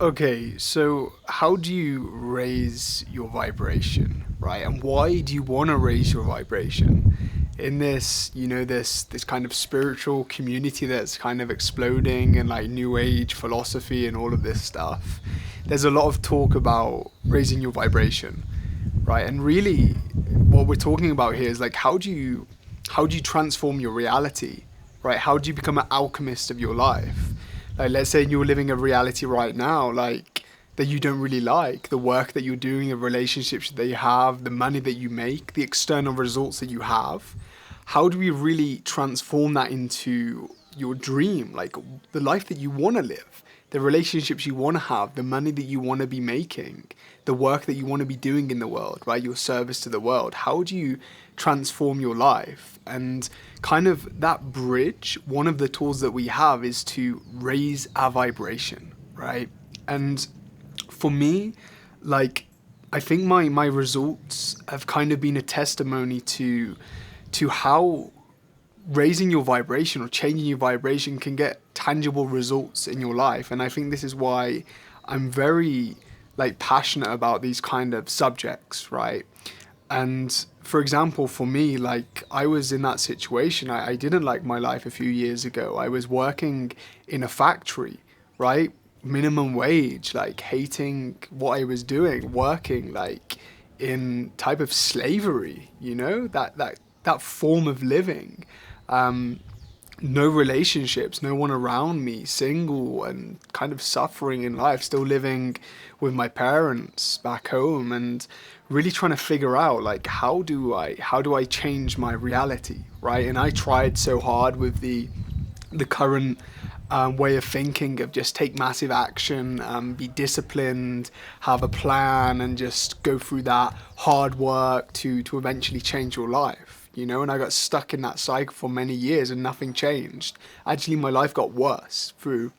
Okay, so how do you raise your vibration, right? And why do you want to raise your vibration? In this, this kind of spiritual community that's kind of exploding and like new age philosophy and all of this stuff, there's a lot of talk about raising your vibration, right? And really what we're talking about here is like how do you transform your reality, right? How do you become an alchemist of your life? Like, let's say you're living a reality right now, like that you don't really like, the work that you're doing, the relationships that you have, the money that you make, the external results that you have. How do we really transform that into your dream, like the life that you want to live, the relationships you want to have, the money that you want to be making, the work that you want to be doing in the world, right? Your service to the world. How do you transform your life? And kind of that bridge, one of the tools that we have is to raise our vibration, right? And for me, like, I think my results have kind of been a testimony to how raising your vibration or changing your vibration can get tangible results in your life. And I think this is why I'm very like passionate about these kind of subjects, right? And for example, for me, like I was in that situation. I didn't like my life a few years ago. I was working in a factory, right? Minimum wage, like hating what I was doing, working like in type of slavery, that form of living. Um, no relationships, no one around me, single and kind of suffering in life, still living with my parents back home and really trying to figure out like how do I change my reality, right? And I tried so hard with the current way of thinking of just take massive action, be disciplined, have a plan, and just go through that hard work to eventually change your life. And I got stuck in that cycle for many years and nothing changed. Actually, my life got worse through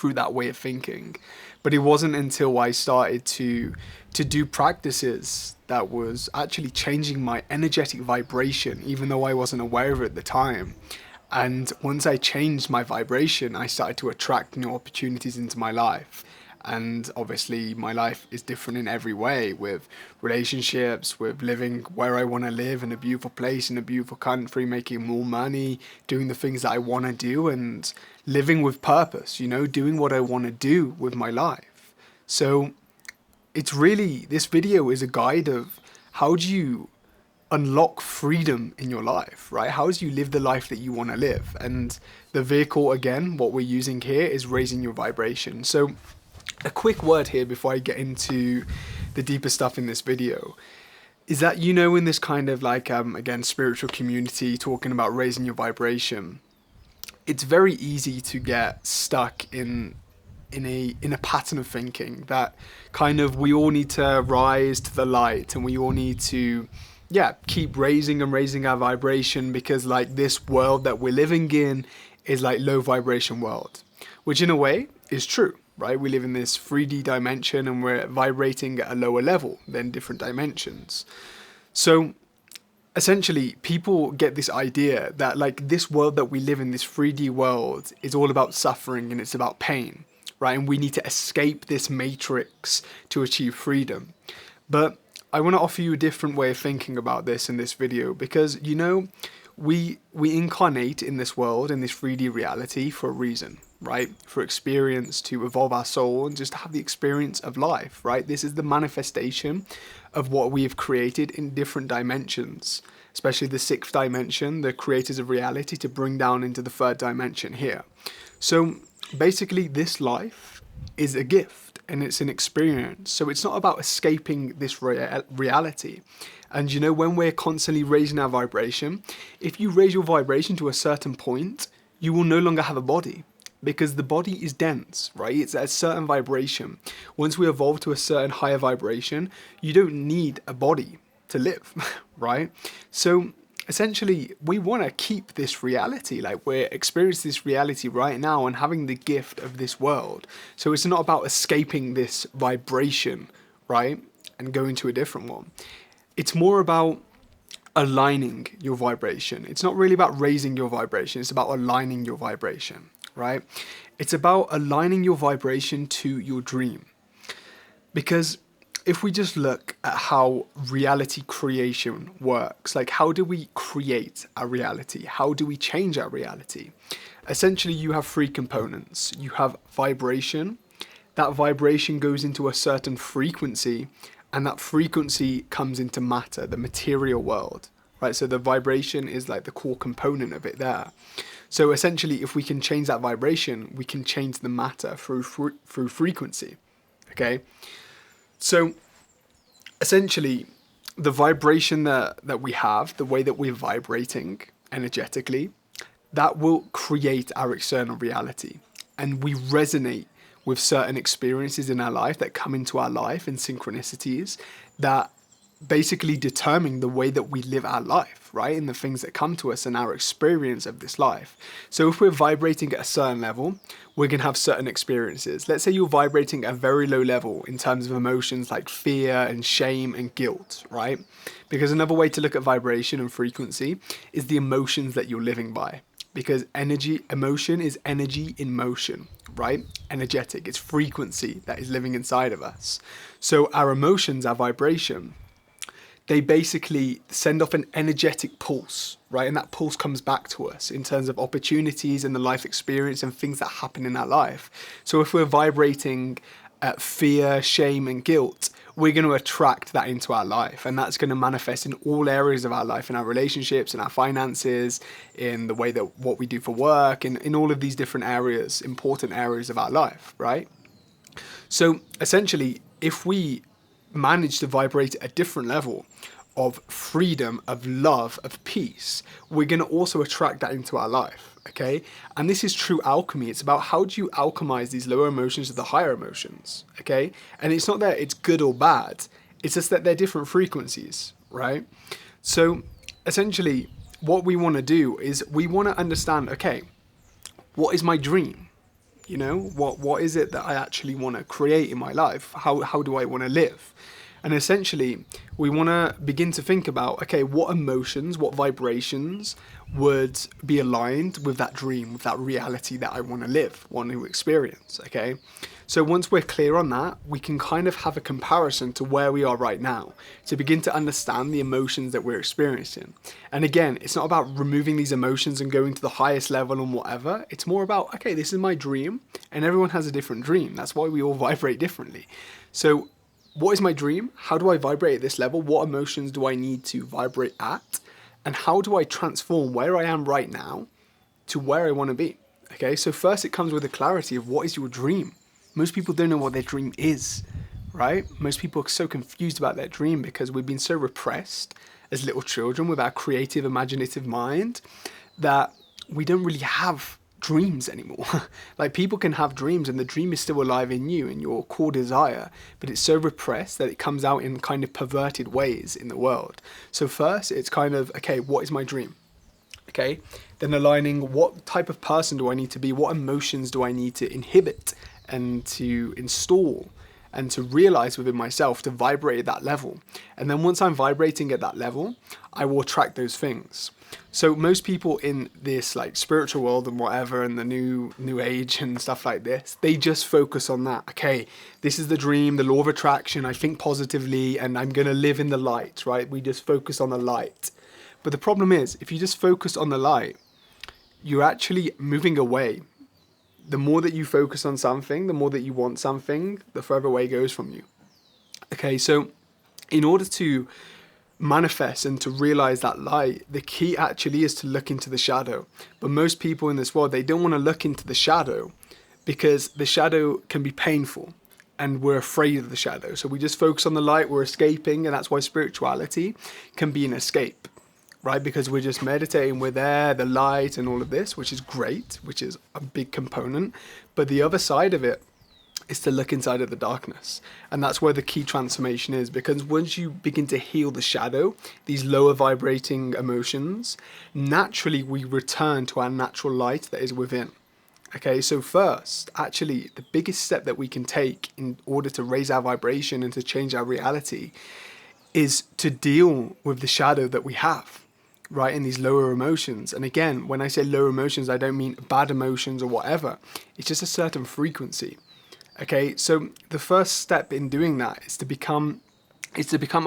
that way of thinking. But it wasn't until I started to do practices that was actually changing my energetic vibration, even though I wasn't aware of it at the time. And once I changed my vibration, I started to attract new opportunities into my life. And obviously, my life is different in every way with relationships, with living where I want to live in a beautiful place, in a beautiful country, making more money, doing the things that I want to do, and living with purpose, doing what I want to do with my life. So, it's really, this video is a guide of how do you unlock freedom in your life, right? How do you live the life that you want to live? And the vehicle, again, what we're using here is raising your vibration. So, a quick word here before I get into the deeper stuff in this video is that, in this kind of like, again, spiritual community talking about raising your vibration, it's very easy to get stuck in a pattern of thinking that kind of we all need to rise to the light and we all need to keep raising and raising our vibration because like this world that we're living in is like low vibration world, which in a way is true, right? We live in this 3D dimension and we're vibrating at a lower level than different dimensions. So essentially people get this idea that like this world that we live in, this 3D world, is all about suffering and it's about pain, right? And we need to escape this matrix to achieve freedom. But I want to offer you a different way of thinking about this in this video because we incarnate in this world, in this 3D reality, for a reason, right? For experience, to evolve our soul and just have the experience of life, right? This is the manifestation of what we have created in different dimensions, especially the sixth dimension, the creators of reality, to bring down into the third dimension here. So basically, this life is a gift and it's an experience. So it's not about escaping this reality. And when we're constantly raising our vibration, if you raise your vibration to a certain point, you will no longer have a body because the body is dense, right? It's at a certain vibration. Once we evolve to a certain higher vibration, you don't need a body to live, right? So essentially, we want to keep this reality, like we're experiencing this reality right now and having the gift of this world. So it's not about escaping this vibration, right? And going to a different one. It's more about aligning your vibration. It's not really about raising your vibration, it's about aligning your vibration, right? It's about aligning your vibration to your dream. Because if we just look at how reality creation works, like how do we create our reality? How do we change our reality? Essentially, you have three components. You have vibration. That vibration goes into a certain frequency, and that frequency comes into matter, the material world, right? So the vibration is like the core component of it there. So essentially, if we can change that vibration, we can change the matter through frequency, okay? So essentially, the vibration that we have, the way that we're vibrating energetically, that will create our external reality. And we resonate with certain experiences in our life that come into our life and synchronicities that basically determine the way that we live our life, right? And the things that come to us and our experience of this life. So if we're vibrating at a certain level, we're going to have certain experiences. Let's say you're vibrating at a very low level in terms of emotions like fear and shame and guilt, right? Because another way to look at vibration and frequency is the emotions that you're living by. Because emotion is energy in motion, right? Energetic, it's frequency that is living inside of us. So our emotions, our vibration, they basically send off an energetic pulse, right? And that pulse comes back to us in terms of opportunities and the life experience and things that happen in our life. So if we're vibrating at fear, shame, and guilt, we're going to attract that into our life. And that's going to manifest in all areas of our life, in our relationships, in our finances, in the way that what we do for work, in all of these different areas, important areas of our life, right? So essentially, if we manage to vibrate at a different level of freedom, of love, of peace, we're going to also attract that into our life, okay? And this is true alchemy. It's about how do you alchemize these lower emotions to the higher emotions, okay? And it's not that it's good or bad, it's just that they're different frequencies, right? So essentially, what we want to do is we want to understand, okay, what is my dream? You know, what is it that I actually want to create in my life? How do I want to live? And essentially, we want to begin to think about, okay, what emotions, what vibrations would be aligned with that dream, with that reality that I want to live, want to experience, okay? So once we're clear on that, we can kind of have a comparison to where we are right now to begin to understand the emotions that we're experiencing. And again, it's not about removing these emotions and going to the highest level and whatever. It's more about, okay, this is my dream, and everyone has a different dream. That's why we all vibrate differently. So what is my dream? How do I vibrate at this level? What emotions do I need to vibrate at? And how do I transform where I am right now to where I want to be? Okay, so first it comes with the clarity of what is your dream? Most people don't know what their dream is, right? Most people are so confused about their dream because we've been so repressed as little children with our creative, imaginative mind that we don't really have dreams anymore. Like people can have dreams and the dream is still alive in you and your core desire, but it's so repressed that it comes out in kind of perverted ways in the world. So first it's kind of, okay, what is my dream? Okay, then aligning what type of person do I need to be? What emotions do I need to inhibit and to install and to realize within myself to vibrate at that level? And then once I'm vibrating at that level, I will attract those things. So most people in this like spiritual world and whatever and the new age and stuff like this, they just focus on that. Okay, this is the dream, the law of attraction, I think positively and I'm going to live in the light, right? We just focus on the light. But the problem is, if you just focus on the light, you're actually moving away. The more that you focus on something, the more that you want something, the further away it goes from you. Okay, so in order to manifest and to realize that light, the key actually is to look into the shadow. But most people in this world, they don't want to look into the shadow because the shadow can be painful and we're afraid of the shadow. So we just focus on the light, we're escaping, and that's why spirituality can be an escape, right? Because we're just meditating, we're there, the light and all of this, which is great, which is a big component. But the other side of it is to look inside of the darkness. And that's where the key transformation is, because once you begin to heal the shadow, these lower vibrating emotions, naturally we return to our natural light that is within. Okay, so first, actually, the biggest step that we can take in order to raise our vibration and to change our reality is to deal with the shadow that we have, right? And these lower emotions. And again, when I say lower emotions, I don't mean bad emotions or whatever. It's just a certain frequency. Okay, so the first step in doing that is to become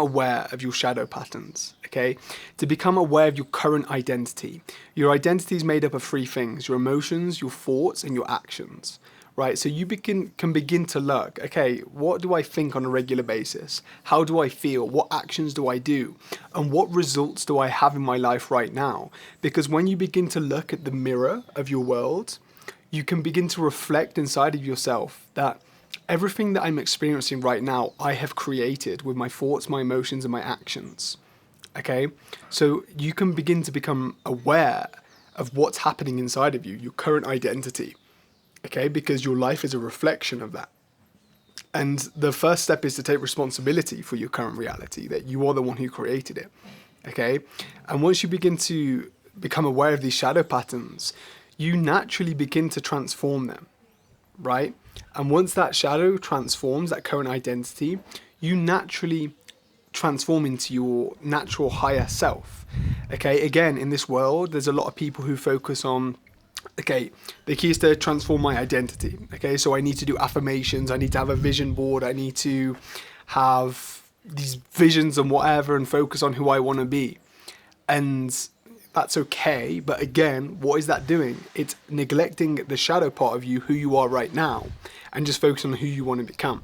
aware of your shadow patterns. Okay, to become aware of your current identity. Your identity is made up of three things: your emotions, your thoughts, and your actions. Right, so you can begin to look, okay, what do I think on a regular basis? How do I feel? What actions do I do? And what results do I have in my life right now? Because when you begin to look at the mirror of your world, you can begin to reflect inside of yourself that everything that I'm experiencing right now, I have created with my thoughts, my emotions, and my actions. Okay, so you can begin to become aware of what's happening inside of you, your current identity. Okay, because your life is a reflection of that. And the first step is to take responsibility for your current reality, that you are the one who created it. Okay, and once you begin to become aware of these shadow patterns, you naturally begin to transform them, right? And once that shadow transforms, that current identity, you naturally transform into your natural higher self. Okay, again, in this world, there's a lot of people who focus on, okay, the key is to transform my identity. Okay, so I need to do affirmations, I need to have a vision board, I need to have these visions and whatever and focus on who I want to be. And that's okay, but again, what is that doing? It's neglecting the shadow part of you, who you are right now, and just focus on who you want to become.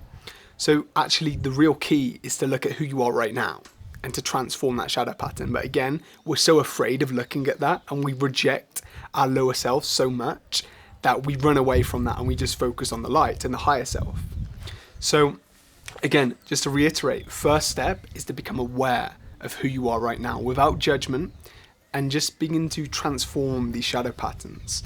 So actually, the real key is to look at who you are right now and to transform that shadow pattern. But again, we're so afraid of looking at that, and we reject our lower self so much that we run away from that and we just focus on the light and the higher self. So again, just to reiterate, first step is to become aware of who you are right now without judgment, and just begin to transform these shadow patterns.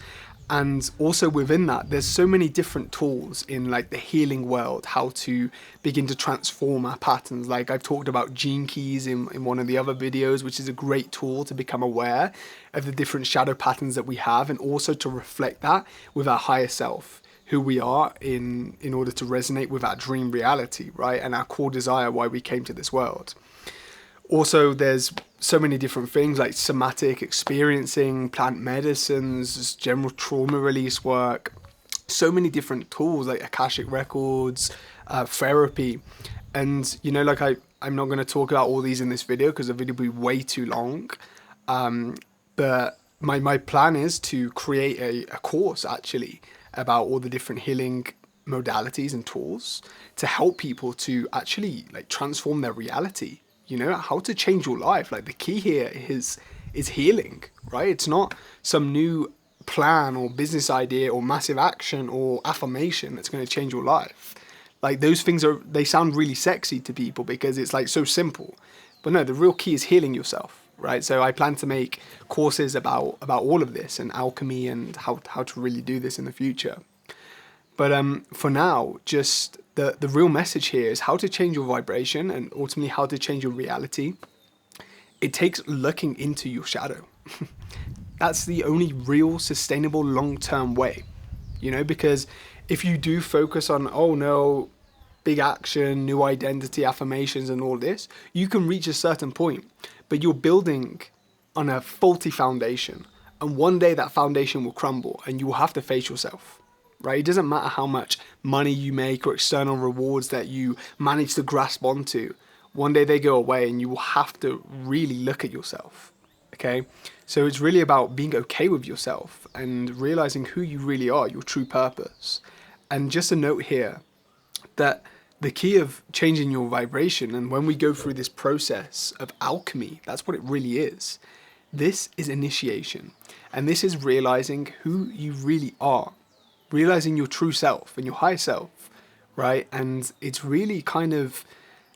And also within that, there's so many different tools in like the healing world, how to begin to transform our patterns. Like I've talked about Gene Keys in one of the other videos, which is a great tool to become aware of the different shadow patterns that we have, and also to reflect that with our higher self, who we are in order to resonate with our dream reality, right? And our core desire, why we came to this world. Also, there's so many different things like somatic experiencing, plant medicines, general trauma release work, so many different tools like Akashic Records, therapy. And, you know, like I'm not going to talk about all these in this video because the video will be way too long. But my plan is to create a course actually about all the different healing modalities and tools to help people to actually like transform their reality. You know, how to change your life. Like the key here is healing, right? It's not some new plan or business idea or massive action or affirmation that's going to change your life. Like those things they sound really sexy to people because it's like so simple. But no, the real key is healing yourself, right? So I plan to make courses about all of this and alchemy and how to really do this in the future. But for now, just the real message here is how to change your vibration and ultimately how to change your reality. It takes looking into your shadow. That's the only real sustainable long-term way, you know, because if you do focus on, oh no, big action, new identity, affirmations and all this, you can reach a certain point, but you're building on a faulty foundation. And one day that foundation will crumble and you will have to face yourself. Right? It doesn't matter how much money you make or external rewards that you manage to grasp onto. One day they go away and you will have to really look at yourself. Okay? So it's really about being okay with yourself and realizing who you really are, your true purpose. And just a note here that the key of changing your vibration, and when we go through this process of alchemy, that's what it really is. This is initiation. And this is realizing who you really are. Realizing your true self and your higher self, right? And it's really kind of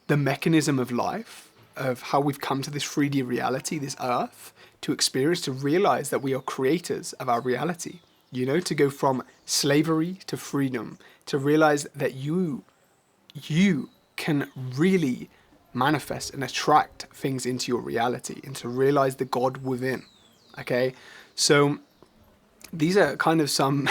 the mechanism of life, of how we've come to this 3D reality, this earth, to experience, to realize that we are creators of our reality, you know, to go from slavery to freedom, to realize that you can really manifest and attract things into your reality, and to realize the God within, okay? So these are kind of some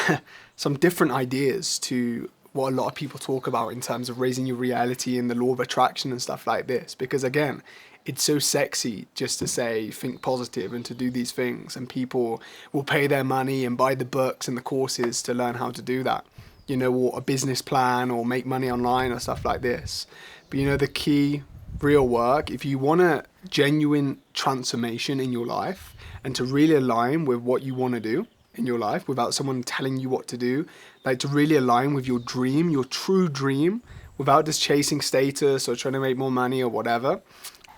different ideas to what a lot of people talk about in terms of raising your reality and the law of attraction and stuff like this. Because again, it's so sexy just to say, think positive and to do these things. And people will pay their money and buy the books and the courses to learn how to do that. You know, or a business plan or make money online or stuff like this. But you know, the key real work, if you want a genuine transformation in your life and to really align with what you want to do in your life without someone telling you what to do, like to really align with your dream, your true dream, without just chasing status or trying to make more money or whatever,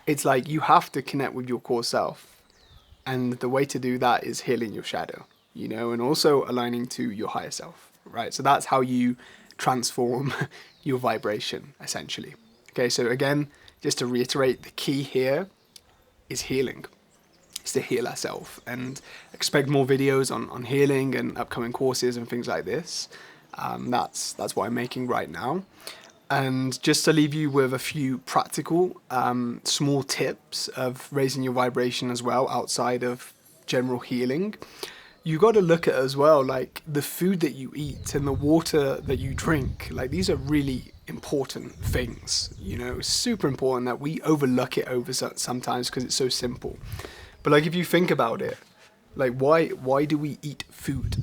it's like you have to connect with your core self. And the way to do that is healing your shadow, you know, and also aligning to your higher self, right? So that's how you transform your vibration, essentially. Okay, so again, just to reiterate, the key here is healing. It's to heal ourselves, and expect more videos on healing and upcoming courses and things like this. That's what I'm making right now. And just to leave you with a few practical, small tips of raising your vibration as well, outside of general healing. You got to look at as well, like the food that you eat and the water that you drink. Like these are really important things, you know, super important that we overlook it over sometimes because it's so simple. But like if you think about it, like why do we eat food?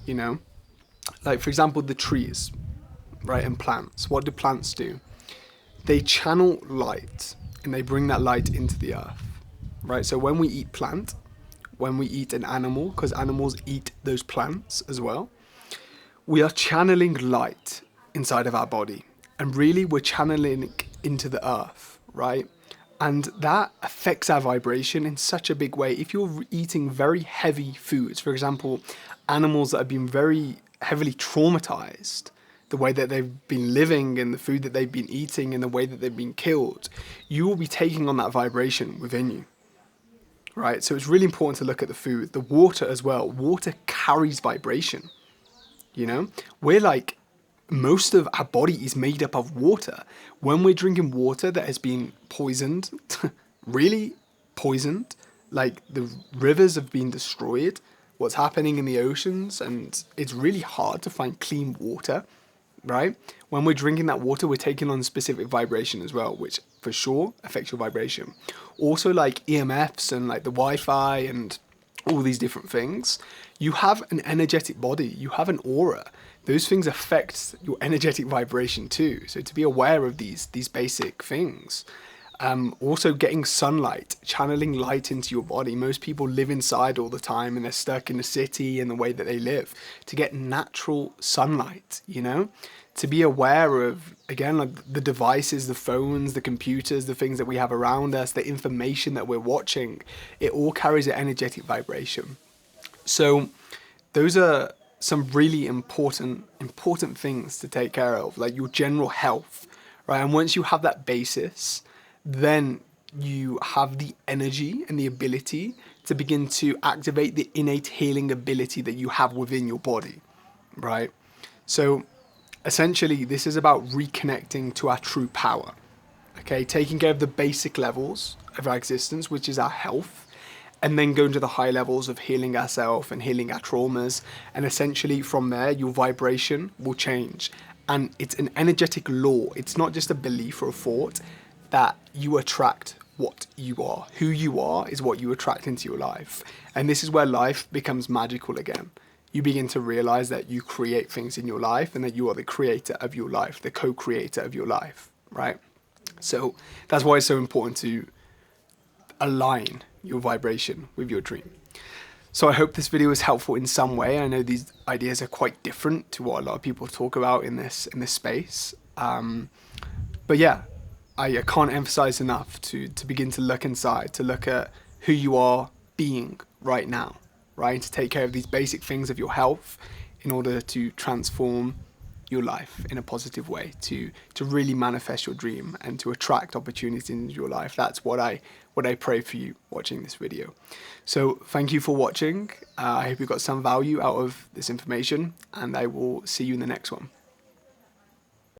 You know, like for example, the trees, right, and plants. What do plants do? They channel light and they bring that light into the earth, right? So when we eat plant, when we eat an animal, because animals eat those plants as well, we are channeling light inside of our body. And really we're channeling into the earth, right? And that affects our vibration in such a big way. If you're eating very heavy foods, for example, animals that have been very heavily traumatized, the way that they've been living and the food that they've been eating and the way that they've been killed, you will be taking on that vibration within you, right? So it's really important to look at the food. The water as well. Water carries vibration, you know? We're like, most of our body is made up of water. When we're drinking water that has been poisoned, really poisoned, like the rivers have been destroyed, what's happening in the oceans, and it's really hard to find clean water, right? When we're drinking that water, we're taking on specific vibration as well, which for sure affects your vibration. Also like EMFs and like the Wi-Fi and all these different things, you have an energetic body, you have an aura. Those things affect your energetic vibration too. So to be aware of these basic things. Also getting sunlight, channeling light into your body. Most people live inside all the time and they're stuck in the city and the way that they live. To get natural sunlight, you know? To be aware of, again, like the devices, the phones, the computers, the things that we have around us, the information that we're watching, it all carries an energetic vibration. So those are some really important things to take care of, like your general health, right? And once you have that basis, then you have the energy and the ability to begin to activate the innate healing ability that you have within your body, right? So essentially, this is about reconnecting to our true power, okay? Taking care of the basic levels of our existence, which is our health, and then going to the high levels of healing ourselves and healing our traumas. And essentially from there, your vibration will change. And it's an energetic law. It's not just a belief or a thought that you attract what you are. Who you are is what you attract into your life. And this is where life becomes magical again. You begin to realize that you create things in your life and that you are the creator of your life, the co-creator of your life, right? So that's why it's so important to align your vibration with your dream. So I hope this video was helpful in some way. I know these ideas are quite different to what a lot of people talk about in this space. But yeah, I can't emphasize enough to begin to look inside, to look at who you are being right now, right? To take care of these basic things of your health in order to transform your life in a positive way, to really manifest your dream and to attract opportunities into your life. That's what I pray for you watching this video. So thank you for watching. I hope you got some value out of this information, and I will see you in the next one.